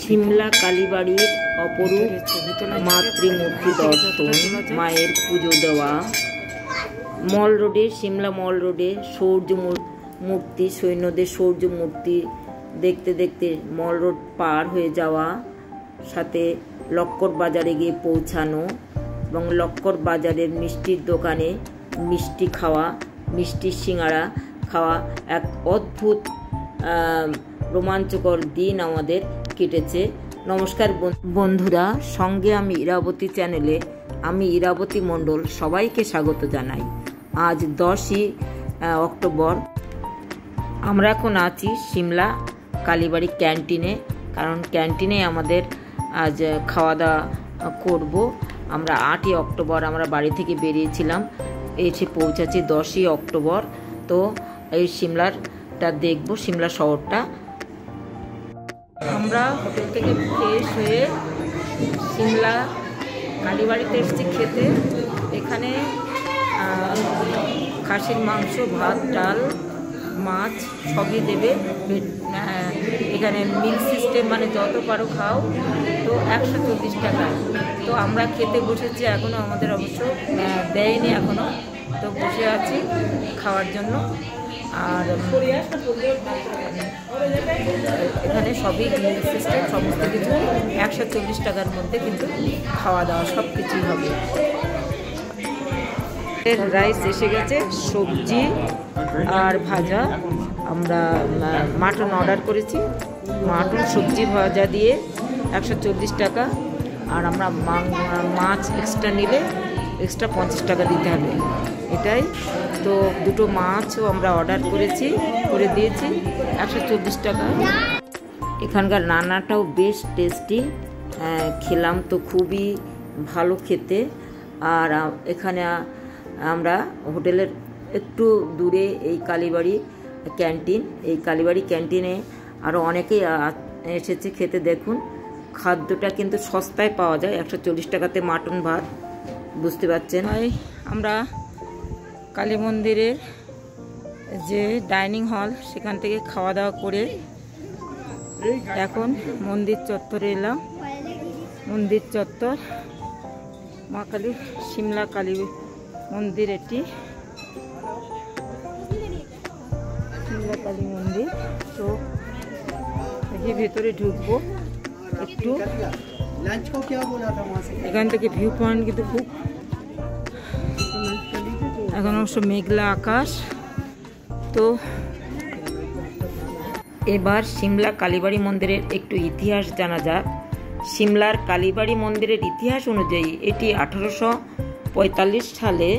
সিমলা কালীবাড়ির অপরূপ মাতৃমূর্তি দর্শন, মায়ের পুজো দেওয়া। মল রোডে, সিমলা মল রোডে সৌর্য মূর্তি, সৈন্যদের সৌর্য মূর্তি দেখতে দেখতে মল রোড পার হয়ে যাওয়া, সাথে লক্কর বাজারে গিয়ে পৌঁছানো এবং লক্কর বাজারের মিষ্টির দোকানে মিষ্টি খাওয়া, মিষ্টির সিঙ্গারা খাওয়া। এক অদ্ভুত রোমাঞ্চকর দিন আমাদের কেটেছে। নমস্কার বন্ধুরা, সঙ্গে আমি ইরাবতী চ্যানেলে আমি ইরাবতী মণ্ডল সবাইকে স্বাগত জানাই। আজ 10ই অক্টোবর। আমরা এখন আছি সিমলা কালীবাড়ি ক্যান্টিনে, কারণ ক্যান্টিনে আমাদের আজ খাওয়া দাওয়া করব। আমরা 8ই অক্টোবর আমরা বাড়ি থেকে বেরিয়েছিলাম, এসে পৌঁছাচ্ছি 10ই অক্টোবর। তো এই সিমলারটা দেখব, সিমলা শহরটা। আমরা হোটেল থেকে ফ্রেশ হয়ে সিমলা কালীবাড়িতে এসেছি খেতে। এখানে খাসির মাংস, ভাত, ডাল, মাছ সবই দেবে। এখানে মিল সিস্টেম, মানে যত পারো খাও। তো 140 টাকা। তো আমরা খেতে বসেছি, এখনও আমাদের অবশ্য দেয়নি এখনও। তো বসে আছি খাওয়ার জন্য। আর এখানে সবই মিল সিস্টেম, সমস্ত কিছু 140 টাকার মধ্যে কিন্তু খাওয়া দাওয়া সব কিছুই হবে। রাইস এসে গেছে, সবজি আর ভাজা। আমরা মাটন অর্ডার করেছি, মাটন সবজি ভাজা দিয়ে 140 টাকা। আর আমরা মাছ এক্সট্রা নিলে এক্সট্রা 50 টাকা দিতে হবে, এটাই। তো দুটো মাছও আমরা অর্ডার করে দিয়েছি 140 টাকা। এখানকার রান্নাটাও বেশ টেস্টি, খেলাম তো খুবই ভালো খেতে। আর এখানে আমরা হোটেলের একটু দূরে এই কালীবাড়ি ক্যান্টিন, এই কালীবাড়ি ক্যান্টিনে আরও অনেকেই এসেছে খেতে। দেখুন, খাদ্যটা কিন্তু সস্তায় পাওয়া যায়, 140 টাকাতে মাটন ভাত, বুঝতে পারছেন। আমরা কালী মন্দিরের যে ডাইনিং হল, সেখান থেকে খাওয়া দাওয়া করে এখন মন্দির চত্বরে এলাম। মন্দির চত্বর, মা কালী, সিমলা কালী মন্দির, এটি সিমলা কালী মন্দির। তো এই ভেতরে ঢুকবো একটু। এখান থেকে ভিউ পয়েন্ট কিন্তু খুব, এখন অবশ্য মেঘলা আকাশ। তো এবার সিমলা কালীবাড়ি মন্দিরের একটু ইতিহাস জানা যাক। সিমলার কালীবাড়ি মন্দিরের ইতিহাস অনুযায়ী এটি 1845 সালে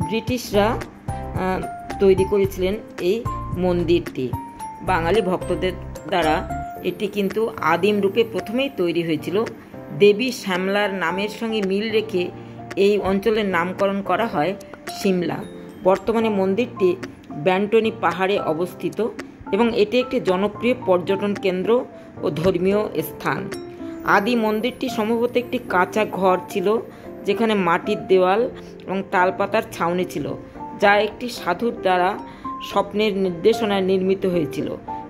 ব্রিটিশরা তৈরি করেছিলেন এই মন্দিরটি। বাঙালি ভক্তদের দ্বারা এটি কিন্তু আদিম রূপে প্রথমেই তৈরি হয়েছিল। দেবী শ্যামলার নামের সঙ্গে মিল রেখে এই অঞ্চলের নামকরণ করা হয় সিমলা। বর্তমানে মন্দিরটি ব্যান্টনি পাহাড়ে অবস্থিত এবং এটি একটি জনপ্রিয় পর্যটন কেন্দ্র ও ধর্মীয় স্থান। আদি মন্দিরটি সম্ভবত একটি কাঁচা ঘর ছিল, যেখানে মাটির দেওয়াল এবং তালপাতার ছাউনি ছিল, যা একটি সাধুর দ্বারা স্বপ্নের নির্দেশনায় নির্মিত হয়েছিল।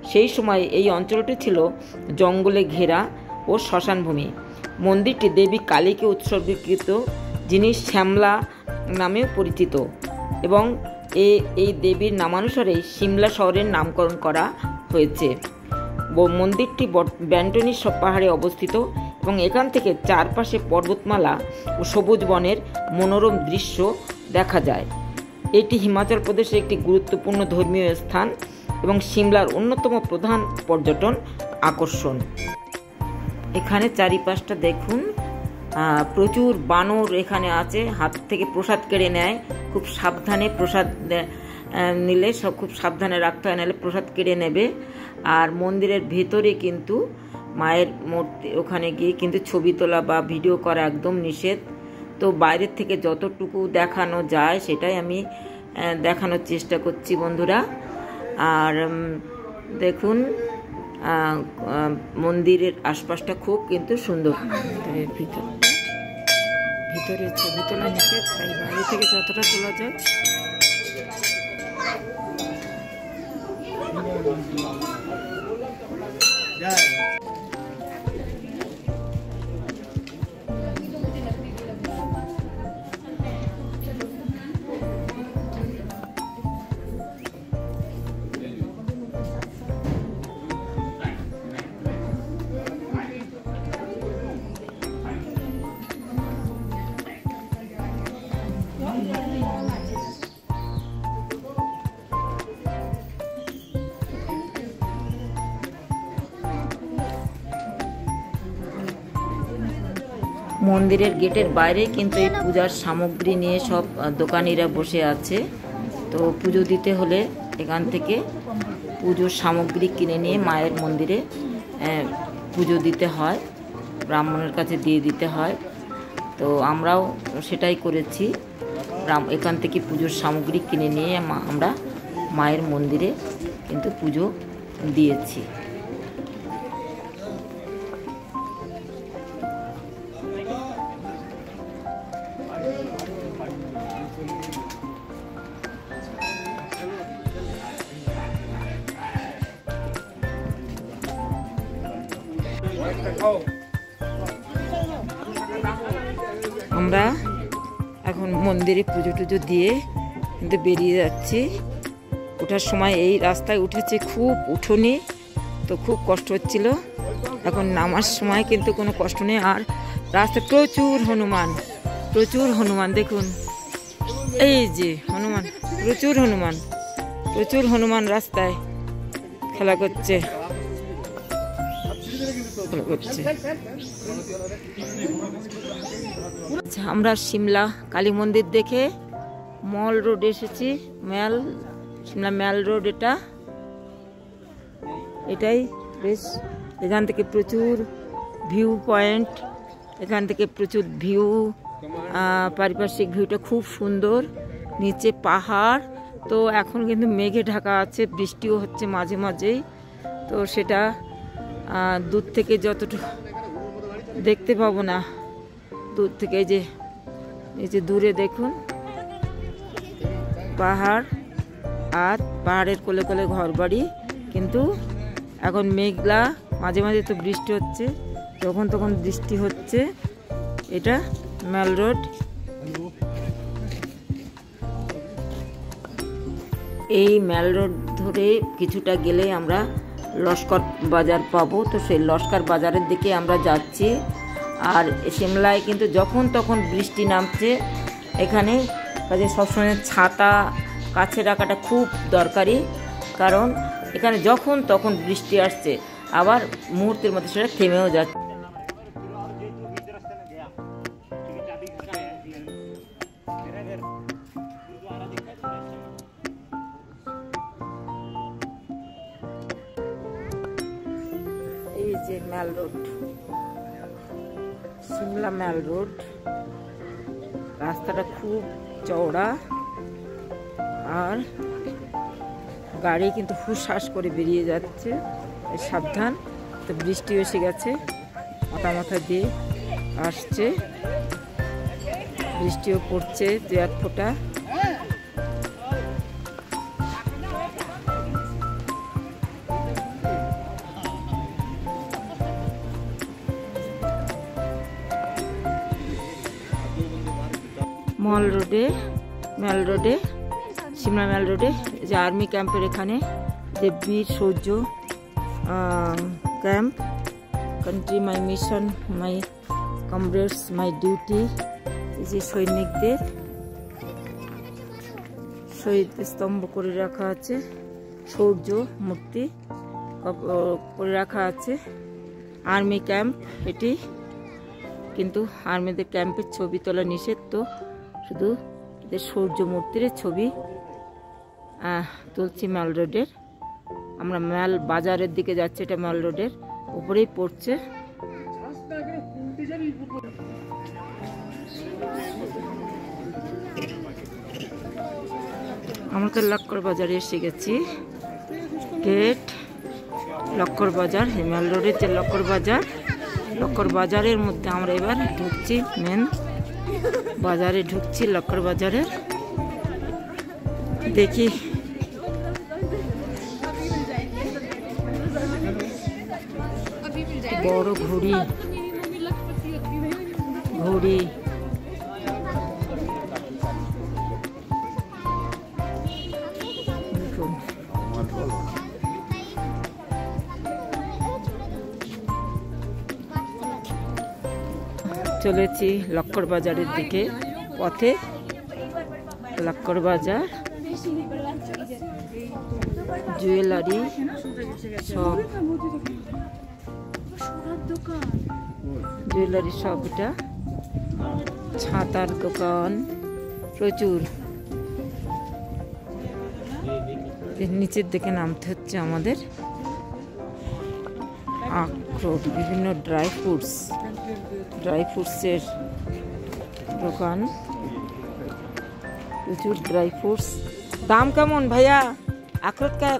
সেই সময় এই অঞ্চলটি ছিল জঙ্গলে ঘেরা ও শ্মশানভূমি। মন্দিরটি দেবী কালীকে উৎসর্গীকৃত, যিনি শ্যামলা নামেও পরিচিত, এবং এই দেবীর নামানুসারেই সিমলা শহরের নামকরণ করা হয়েছে। মন্দিরটি ব্যান্টনি পাহাড়ে অবস্থিত এবং এখান থেকে চারপাশে পর্বতমালা ও সবুজ বনের মনোরম দৃশ্য দেখা যায়। এটি হিমাচল প্রদেশের একটি গুরুত্বপূর্ণ ধর্মীয় স্থান এবং সিমলার অন্যতম প্রধান পর্যটন আকর্ষণ। এখানে চারিপাশটা দেখুন, প্রচুর বানর এখানে আছে, হাত থেকে প্রসাদ কেড়ে নেয়। খুব সাবধানে প্রসাদ নিলে, সব খুব সাবধানে রাখতে হয়, নাহলে প্রসাদ কেড়ে নেবে। আর মন্দিরের ভেতরে কিন্তু মায়ের মূর্তি, ওখানে গিয়ে কিন্তু ছবি তোলা বা ভিডিও করা একদম নিষেধ। তো বাইরের থেকে যতটুকু দেখানো যায় সেটাই আমি দেখানোর চেষ্টা করছি বন্ধুরা। আর দেখুন, মন্দিরের আশপাশটা খুব কিন্তু সুন্দর। ভিতরে ছবি তোলা নিষেধ, তাই বাইরে থেকে যতটা তোলা যায়। মন্দিরের গেটের বাইরে কিন্তু এই পূজার সামগ্রী নিয়ে সব দোকানিরা বসে আছে। তো পুজো দিতে হলে এখান থেকে পুজোর সামগ্রী কিনে নিয়ে মায়ের মন্দিরে পুজো দিতে হয়, ব্রাহ্মণের কাছে দিয়ে দিতে হয়। তো আমরাও সেটাই করেছি, এখান থেকে পুজোর সামগ্রী কিনে নিয়ে আমরা মায়ের মন্দিরে কিন্তু পুজো দিয়েছি। আমরা এখন মন্দিরে পুজো টুজো দিয়ে কিন্তু বেরিয়ে যাচ্ছি। ওঠার সময় এই রাস্তায় উঠেছে খুব উঠোনি, তো খুব কষ্ট হচ্ছিল। এখন নামার সময় কিন্তু কোনো কষ্ট নেই। আর রাস্তায় প্রচুর হনুমান দেখুন, এই যে হনুমান, প্রচুর হনুমান রাস্তায় খেলা করছে। আমরা সিমলা কালী মন্দির দেখে মল রোড এসেছি। সিমলা ম্যাল রোড এটাই বেশ। এখান থেকে প্রচুর ভিউ পয়েন্ট, এখান থেকে প্রচুর ভিউ, পারিপার্শ্বিক ভিউটা খুব সুন্দর। নিচে পাহাড়, তো এখন কিন্তু মেঘে ঢাকা আছে, বৃষ্টিও হচ্ছে মাঝে মাঝেই। তো সেটা দূর থেকে যতটুকু দেখতে পাবো না, দূর থেকে এই যে দূরে দেখুন পাহাড়, আর পাহাড়ের কোলে কোলে ঘর বাড়ি। কিন্তু এখন মেঘলা, মাঝে মাঝে তো বৃষ্টি হচ্ছে, যখন তখন বৃষ্টি হচ্ছে। এটা ম্যাল রোড। এই ম্যাল রোড ধরে কিছুটা গেলে আমরা লস্কর বাজার পাবো। তো সেই লস্কর বাজারের দিকে আমরা যাচ্ছি। আর সিমলায় কিন্তু যখন তখন বৃষ্টি নামছে, এখানে কাজে সবসময় ছাতা কাছে রাখাটা খুব দরকারি, কারণ এখানে যখন তখন বৃষ্টি আসছে, আবার মুহূর্তের মধ্যে সেটা থেমেও যাচ্ছে। এই যে ম্যাল রোড, সিমলা ম্যাল রোড। রাস্তাটা খুব চওড়া, আর গাড়ি কিন্তু হুশহাস করে বেরিয়ে যাচ্ছে, সাবধান। তো বৃষ্টি এসে গেছে, মাথা দিয়ে আসছে, বৃষ্টিও পড়ছে দু এক ফোঁটা। সিমলা ম্যাল রোডে যে আর্মি ক্যাম্পের এখানে যে Veer Shaurya camp, country my mission, my comrades my duty. এই যে সৈনিকদের শহীদ স্তম্ভ করে রাখা আছে, সৌর্য মূর্তি করে রাখা আছে। আর্মি ক্যাম্প এটি, কিন্তু আর্মিদের ক্যাম্পের ছবি তোলা নিষেধ, তো শুধু এদের সৌর্য মূর্তির ছবি তুলছি ম্যাল রোডের। আমরা ম্যাল বাজারের দিকে যাচ্ছি, এটা ম্যাল রোডের উপরেই পড়ছে। আমরা তো লক্কর বাজারে এসে গেছি, গেট লক্কর বাজার, ম্যাল রোডের যে লক্কর বাজারের মধ্যে আমরা এবার ঢুকছি, মেন বাজারে ঢুকছি, লক্কর বাজারের। দেখি বড় ঘড়ি দেখুন। চলেছি লক্কর বাজারের দিকে, পথে লক্কর বাজার, জুয়েলারি সব, জুয়েলারি সব। এটা ছাতার দোকান প্রচুর। নিচের দিকে নামতে হচ্ছে আমাদের। আখরোট, বিভিন্ন ড্রাই ফ্রুটসের দোকান, প্রচুর ড্রাই ফ্রুটস। दाम কেমন भैया? अखरोट का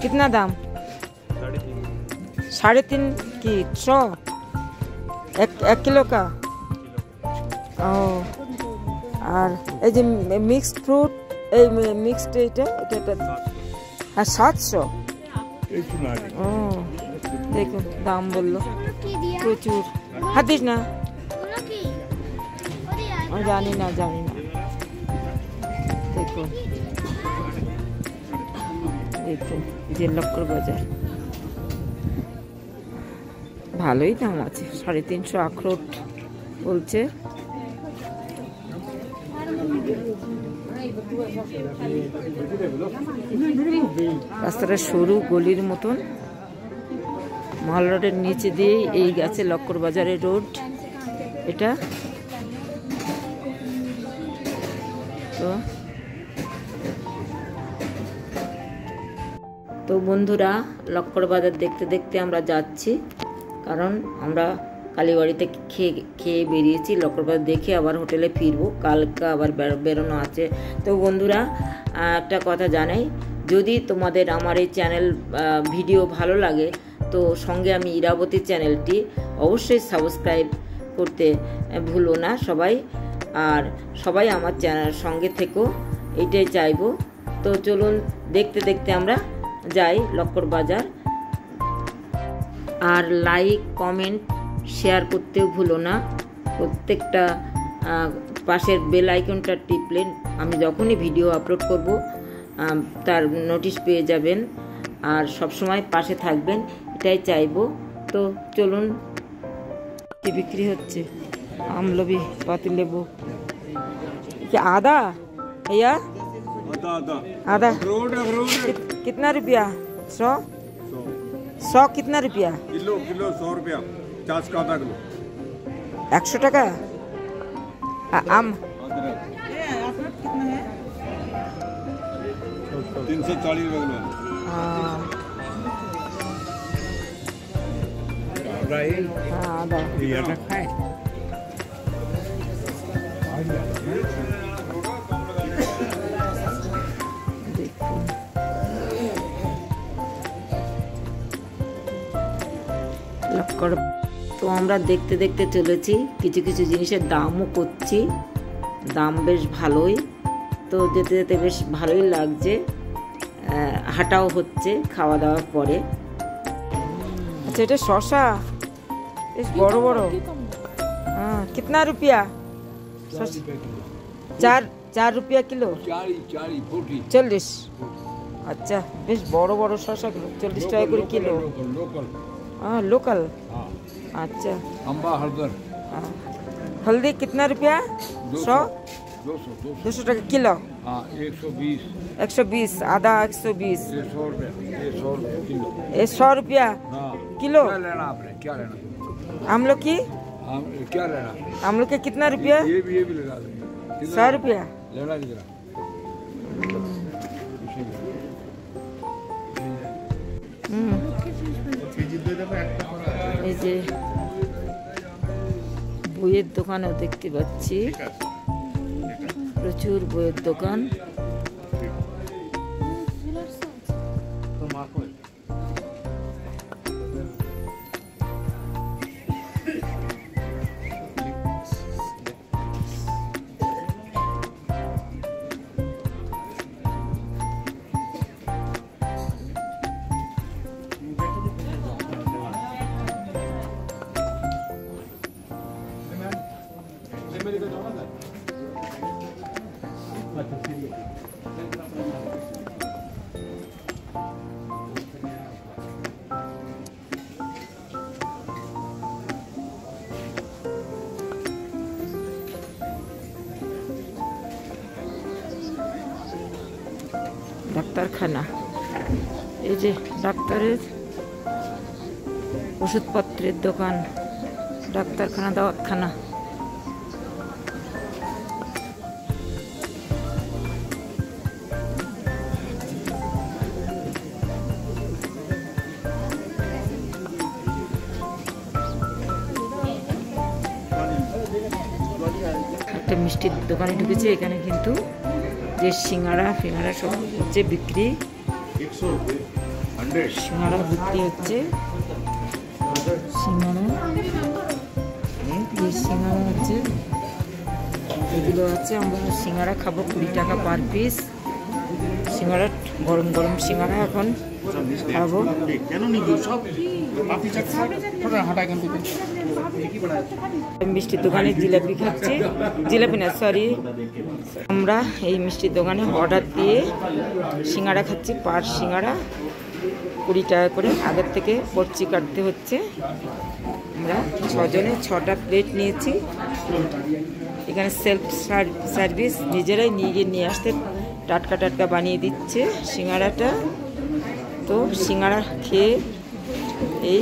कितना दाम? 3.5 की 100 एक किलो का। ও আর এই যে মিক্সড ফ্রুট, এই মিক্সড এটা হ্যাঁ 700। ও দেখুন দাম বললো প্রচুর। হাতিস না, জানি না। দেখুন যে লক্কর বাজার, ভালোই দাম আছে। 350 আখরোট বলছে। রাস্তাটা সরু গলির মতন, মাল রোডের নিচে দিয়ে এই গেছে লক্কর বাজারের রোড এটা। তো বন্ধুরা, লক্কর বাজার দেখতে দেখতে আমরা যাচ্ছি, কারণ আমরা কালীবাড়িতে খেয়ে বেরিয়েছি। লক্কর বাজার দেখে আবার হোটেলে ফিরবো, কালকে আবার বেরোনো আছে। তো বন্ধুরা, একটা কথা জানাই, যদি তোমাদের আমার এই চ্যানেল ভিডিও ভালো লাগে তো সঙ্গে আমি ইরাবতী চ্যানেলটি অবশ্যই সাবস্ক্রাইব করতে ভুলো না সবাই। আর সবাই আমার চ্যানেল সঙ্গে থেকো, এইটাই চাইবো। তো চলুন দেখতে দেখতে আমরা যাই লক্কর বাজার। আর লাইক, কমেন্ট, শেয়ার করতেও ভুলো না। প্রত্যেকটা পাশের বেল আইকনটা টিপলে আমি যখনই ভিডিও আপলোড করব তার নোটিশ পেয়ে যাবেন। আর সবসময় পাশে থাকবেন, এটাই চাইবো। তো চলুন, কি বিক্রি হচ্ছে? আমলবি, পাতিলেবু, आधा भैया? आधा कितना रुपया? 100 कितना रुपया? किलो 100 रुपया। 50 का आधा किलो 100 টাকা। आम 340 रुपये किलो। हाँ आधा। লক্কর। তো আমরা দেখতে দেখতে চলেছি, কিছু কিছু জিনিসের দামও করছি, দাম বেশ ভালোই। তো যেতে যেতে বেশ ভালোই লাগছে, হাঁটাও হচ্ছে খাওয়া দাওয়ার পরে। আচ্ছা, এটা শশা বেশ বড় বড়। हाँ कितना रुपया? 4 रुपया किलो। 40। আচ্ছা, বেশ বড় বড় শশা 40 টাকা করে কিলো। हाँ लोकल। अच्छा, अम्बा हल्दर। हल्दी कितना रुपया? 100 200 টাকা কিলো। 120 आधा 120। 100 रुपया किलो। 100 रुपया किलो। क्या लेना आपने? क्या लेना? हम लोग की क्या लेना? हम लोग के कितना रुपया? ये भी लगा देंगे। 100 रुपया लेना कितना? এই যে বইয়ের দোকানও দেখতে পাচ্ছি, প্রচুর বইয়ের দোকান। ডাক্তারখানা, এই যে ডাক্তারের ওষুধপত্রের দোকান, ডাক্তারখানা, দাওয়াতখানা। একটা মিষ্টির দোকানে ঢুকেছি। এখানে কিন্তু যে সিঙ্গাড়া ফিঙ্গাড়া সব হচ্ছে বিক্রি, সিঙ্গাড়া বিক্রি হচ্ছে। সিঙ্গাড়া এই সিঙ্গাড়া হচ্ছে, এগুলো আছে। আমরা সিঙ্গাড়া খাবো 20 টাকা পার পিস। সিঙ্গাড়া গরম গরম সিঙ্গাড়া এখন খাবো। মিষ্টির দোকানে জিলাপি খাচ্ছি, জিলাপি না সরি, আমরা এই মিষ্টির দোকানে অর্ডার দিয়ে সিঙ্গাড়া খাচ্ছি। পার সিঙ্গাড়া 20 টাকা করে, আগের থেকে পরচি কাটতে হচ্ছে। আমরা 6 জনে 6টা প্লেট নিয়েছি। এখানে সেলফ সার্ভিস, নিজেরাই নিয়ে আসতে টাটকা টাটকা বানিয়ে দিচ্ছে সিঙ্গাড়াটা। তো সিঙ্গাড়া খেয়ে, এই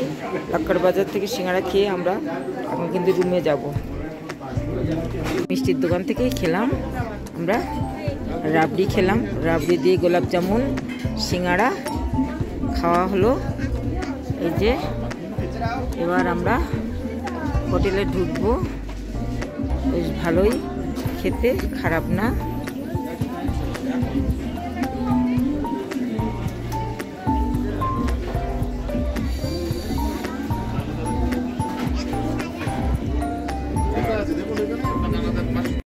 লাক্কার বাজার থেকে সিঙ্গাড়া খেয়ে আমরা এখন কিন্তু রুমে যাব। মিষ্টির দোকান থেকেই খেলাম আমরা, রাবড়ি খেলাম, রাবড়ি দিয়ে গোলাপ জামুন সিঙ্গাড়া খাওয়া হলো। এই যে এবার আমরা হোটেলে ঢুকবো। বেশ ভালোই খেতে, খারাপ না।